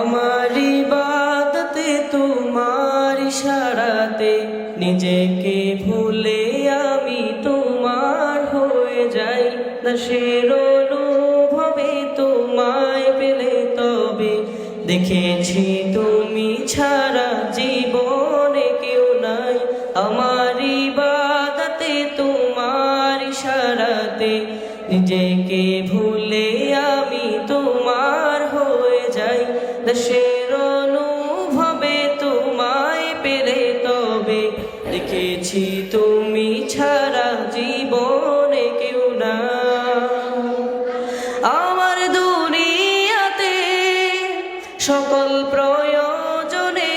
আমার ইবাদতে তোমার ইশারাতে নিজেকে ভুলে আমি তোমার হয়ে যাই। দাসের অনুভবে তোমায় পেলে তবে দেখেছি তুমি ছাড়া জীবনে কেউ নাই। আমার ইবাদতে তোমার ইশারাতে নিজেকে ভুলে আমি তোমার হয়ে যাই। দাসের অনুভবে তোমায় পেলে তবে দেখেছি তুমি ছাড়া জীবনে কেউ না। আমার দুনিয়াতে সকল প্রয়োজনে,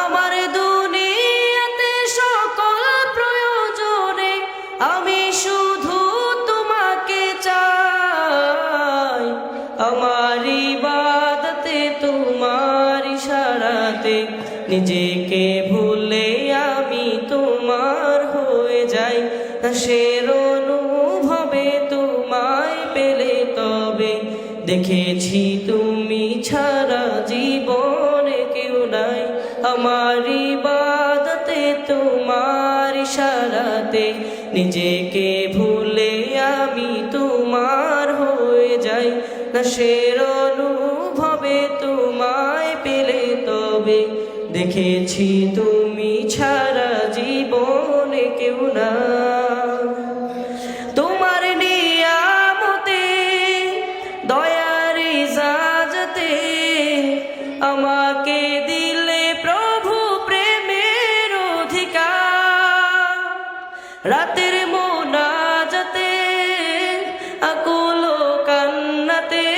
আমার দুনিয়াতে সকল প্রয়োজনে আমি শুধু তোমাকে চাই। আমার ইবাদতে তোমার ইশারাতে নিজেকে ভুলে আমি তোমার হয়ে যাই। দাসের অনুভবে তোমায় পেলে তবে দেখেছি তুমি ছাড়া জীবনে কেউ নাই। আমার ইবাদতে তোমার ইশারাতে নিজেকে ভুলে আমি তোমার হয়ে যাই। দাসের অনুভবে তোমায় পেলে তবে দেখেছি তুমি ছাড়া জীবনে কেউ না। তোমার নিয়ামতে দয়ার ইজাজতে আমাকে দিলে প্রভু প্রেমের অধিকার। রাতের মোনাজাতে আকুল কান্নাতে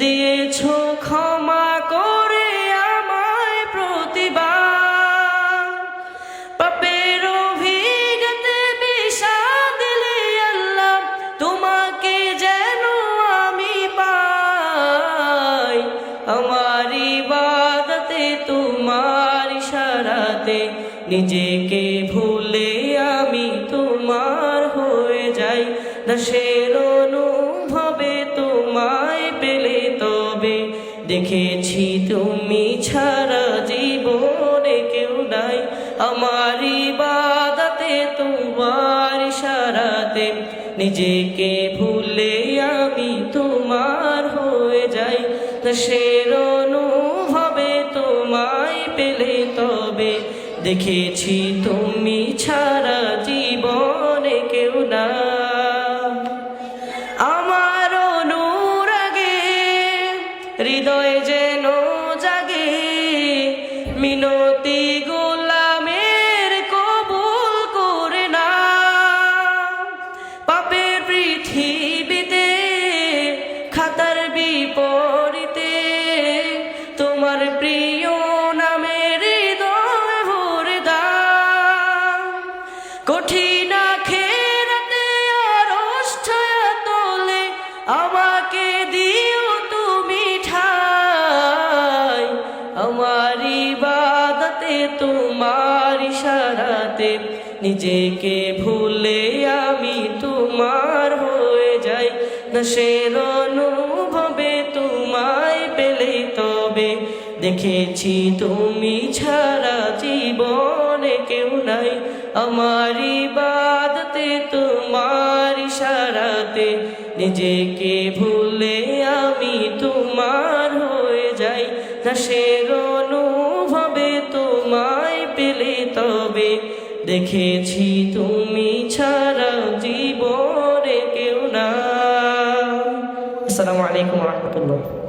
দিয়েছো ক্ষমা করে আমায় প্রতিবার। পাপের অভিজ্ঞতে বিষাদ দিলে আল্লাহ তোমাকে যেন আমি পাই। আমার ইবাদতে তোমার ইশারাতে নিজেকে ভুলে আমি তোমার হয়ে যাই। দাসের অনুভবে তোমায় পেলে তবে দেখেছি তুমি ছাড়া জীবনে কেউ নাই। আমার ইবাদতে তোমার ইশারাতে নিজেকে ভুলে আমি তোমার হয়ে যাই। দাসের অনুভবে তোমায় পেলে তবে দেখেছি তুমি ছাড়া জীবনে কেউ না। আমার অনুরাগে হৃদয় যেন জাগে মিনতি গোলামের কবুল করে না। পাপের পৃথিবীতে খাতার বিপরীতে তোমার প্রিয় নামের হৃদয় ভরে দাও। কঠিন আখিরাতে আরশ ছায়া তলে আমাকে দিও তুমি ঠাই। আমার ইবাদতে তোমার ইশারাতে নিজেকে ভুলে আমি তোমার হয়ে যাই। দাসের অনুভবে তোমায় পেলে তবে দেখেছি তুমি ছাড়া জীবনে কেউ নাই। আমার ইবাদতে তোমার ইশারাতে নিজেকে ভুলে আমি তোমার হয়ে যাই। দাসের অনুভবে তোমায় পেলে তবে দেখেছি তুমি ছাড়া জীবনে কেউ না। আসসালামু আলাইকুম ওয়া রাহমাতুল্লাহ।